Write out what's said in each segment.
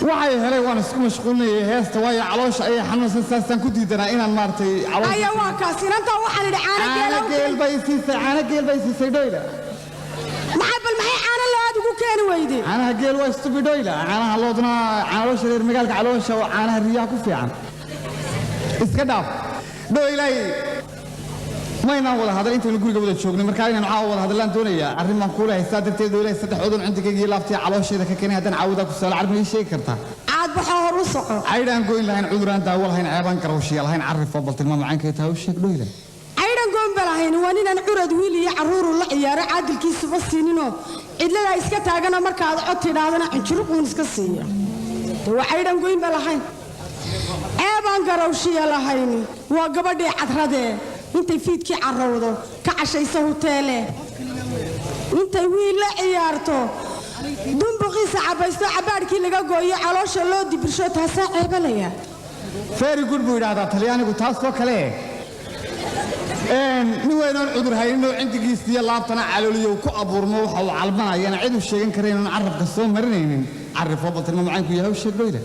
waxay helay waan isku mashquulnay heesta way caloosh ay xanuunsan saastan ku diidanaa inaan maartay caloosh ayaa waa kaas inanta waxaan idhi caana geel bay siisay dhoyla maxay caana la aad ugu keeni weyday caanaha geel waa istubi dhoyla caanaha loodna caloosha reer magaalka caloosha oo caanaha riyaha ku fiican iska dhaaf dhoylay mayna wada hadal inta guriga wada joognay marka inaan waxa wada hadlaan doonaya arrin ma kuula haysta darteed dhoylay saddex odan cuntigayga laaftii caloosheeda ka keenay hadan caawada ku soo arrin sheegi kartaa aad waxa hor u soco aydan goyn lahayn cuduraan daawo lahayn ceebaan garowshiya lahayn carif oo baltilma macaanka taa u sheeg dhoylay aydan goyn balahayn waa inaan curad wiil iyo caruur la ciyaaro caadilkiisa basiinino cidlada iska taagana marka aad cod tidhaadana injiruqun iska siiya waa aydan goyn balahayn ceebaan garowshiya lahayn waa gabadhii cadradee intay fiidkii carowdo ka cashayso hoteele intay wiil la ciyaarto dumbuqiisa cabaysto cabaadhkii laga gooyo caloosha loo dibirsho taasaa ceebalaya very good buu yidhaahdaa talyaanigu taasoo kale nin weynoon cudur hayninoo cindigiisa iyo laabtana calooliyo ku abuurmo waxa uu calmanayana cid u sheegan karaynin carabka soo marinaynin carifoo batilma macaanku yahay u sheeg dhoyla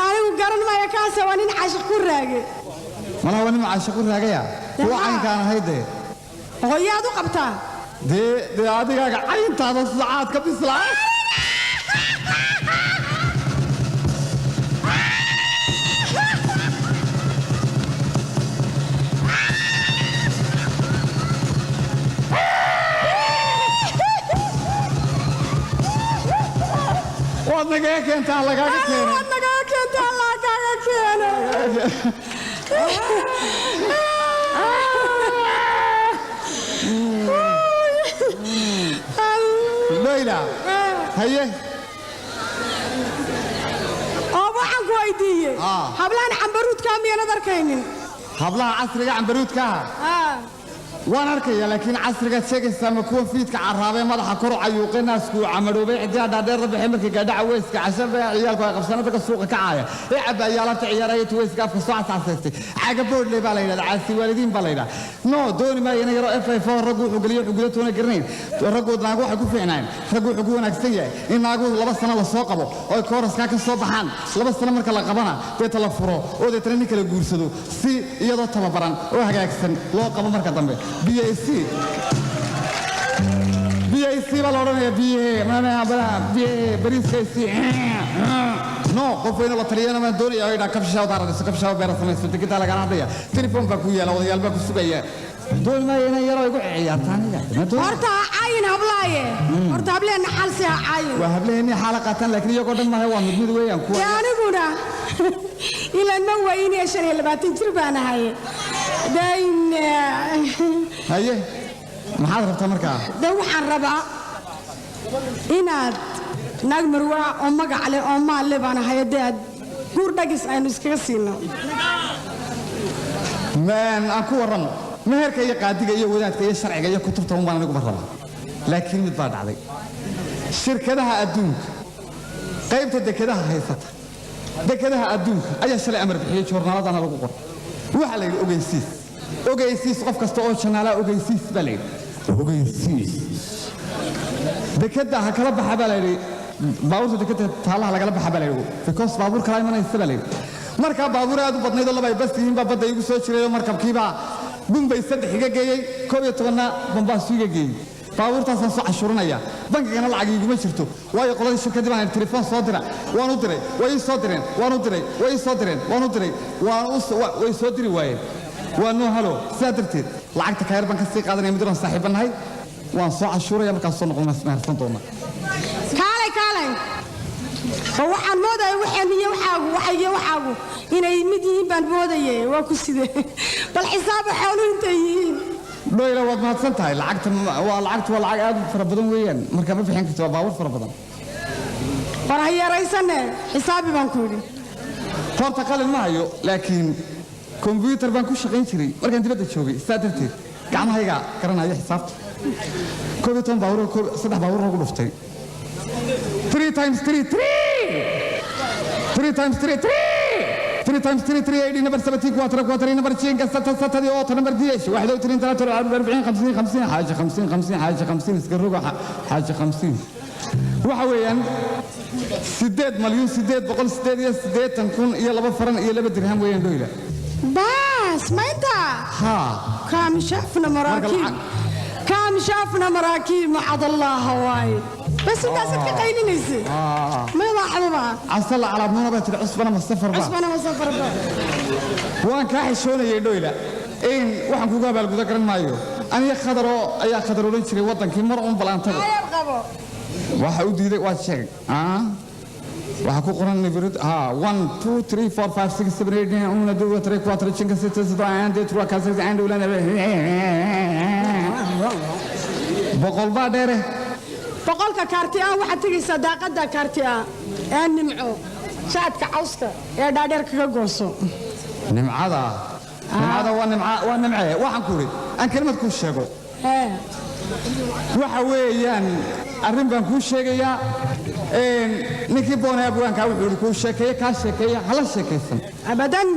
anigu garan maya kaase waa nin caashiq ku raage malaha waa nin caashiq ku raagaya kuwa caynkaan ahayde hooyaad u qabtaa dee adigaaga cayntaada sacaad ka bislaa waad nagaga keentaa lagaaga keenay ليلى هيه waxaan ku weydiiyey hablaan cambaruud ka miyana darkaynin hablaha casriga cambaruud ka waan arkaya laakiin casriga sheegaysa ma kuwa fiidka caraabay madaxa kor cayuuqinaasku camaroobay cidii dhaadheer bixin markii gaadhaca weeska casaba ciyaalku ay qabsanada ka suuqa ka caaya ee cabayaalanta ciyaaraya weeska afka soo asaasay caga boodley baa la yiraahdaa caasi waalidiin baa la yiraahdaa no dooni ma yana yaro FF4 rag wuxuu galiyo xugulo toona garnayn raggood naagu waxa ku fiicnaan rag wuxuu ku wanaagsan yahay in naagu 2 sano la soo qabo oo kooraska ka soo baxaan 2 sano marka la qabana beeta la furo oo deetana nin kala guursado si iyadoo tababaran oo hagaagsan loo qabo marka dambe BAC baa la odhanaya bariiskaysi no qof weyne la taliyana maan doonaya oo idhaa kabshaw daaradiso kabshaw beera samayso degintaa lagala hadlaya telefoon baa ku yaala odayaal baa ku sugaya dooni maayo inay yaroo igu ciyaartaan horta cayin hablaaye horta hableena xalsi ha cayin waa hableeni xaala qaataan laakiin iyagoo dhan maahay waa mid weeyaan kuwa aniguna ilaan ma weyne 25 jir baan ahay haye maxaad rabtaa markaa waxaan rabaa inaad naag marwaa oo magac leh oo maal leh baan ahay aad guur dhagis aynu iskaga siino aan ku warramo meherka iyo qaadiga iyo wadaadka iyo sharciga iyo kutubta baan anigu rabaa laakiin mid baa dhacday shirkadaha adduunka qaybta dekedaha haysata dekedaha adduunka ayaa shalay amar bixiyay joornaaladana lagu qoray waxa la yidhi ogeysiis qof kasta oo janaala ogeysiis baa la yidhi ogeysiis dekeda ha kala baxa baa la yidhi baabuurta dekeda taalaha lagala baxa baa la yidhi because baabuur kala imanaysa baa la yidhi markaa baabuur aad u badnayd oo laba ay bas yihiin baa badda igu soo jiray oo markabkiibaa bumbay 3 iga geeyey 11 bambaasu iga geeyey baabuurtaasaan soo cashuuranaya bankigana lacag iguma jirto waayo qoladii shirkadii baan telefoon soo dira waan u diray way soo direen waan u diray way soo direen waan u diray way soo diri waayeen waa noo halo sidaa darteed lacagta kayr baan ka sii qaadanaya midoon saaxiibanahay waan soo cashuuraya markaas soo noqon masmaarsan doona kaalay waxaan moodayaa waxaagu inay mid yihiin baan moodayay waa ku sidee bal xisaab xooluhu intay yihiin dhoyla waad mahadsan tahay lacagta waa lacag aad u fara badan weeyaan marka ma bixin karto waa baabuur fara badan war ha yaraysane xisaabi baan ku yidhi horta qalin ma hayo laakiin كمبيوتر بان كل شقين شري مركان دبدا جوغي سادرتي gacmahayga garanaya xisaabta koob iyo toban baabuur saddex baabuur ugu dhuftay 3 times 3 times 3 3 times 3 3 80 number 70 4 number 5 6 7 8 number 10 21 3 40 50 50 حاجه 50 50 حاجه 50 اسكروغا حاجه 50 waxa weeyaan 8 مليون 8 boqol 8 kun iyo 2 faran iyo 2 dirham weeyaan dooyla بس ما انت كم شافنا مراكب معاذ الله هواي بس انت سكت قايلين نسي ما لاحظوا عسل على منابة العصبة مصفر بقى وان كاحي شونا يدويلا إن وحن كوكا بالقذكر مايو أنا يا خضرو لنشري وطن كي مرة بلانتبه وحاودي ذي واتشيك وحكو قرن نبرد 1 2 3 4 5 6 7 8 1 2 3 4 5 6 7 8 3 4 5 6 ولا بقول بعدره بقولك كارتيا واحد تيجي صداقة كارتيا نمعو شادك عوسك يا دادر كجوسو نمعة ونمعة واحد كوري أنا كلمة كل شيء وحويان arrin baan ku sheegayaa ninkii boonay abwaanka wuxuu ku sheekeeyay ka sheekeeyay hala sheekaysan abadan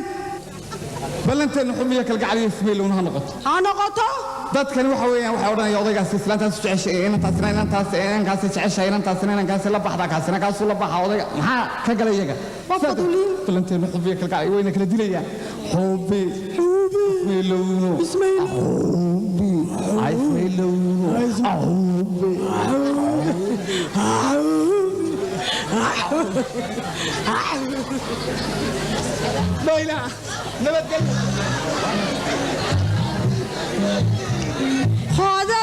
balanteen xumiya kal gacaliyo ismeel una noqoto dadkani waxa weeyaan waxa oranaya odaygaas islaantaas jeceshay inantaas jeceshay inantaas la baxda kaasina kaas la baxa odayga maxaa ka galay iyaga balanteen xumiya kal gacaliyo wayna kala dilayaan xubi meelowno ليلى نبت قلب هذا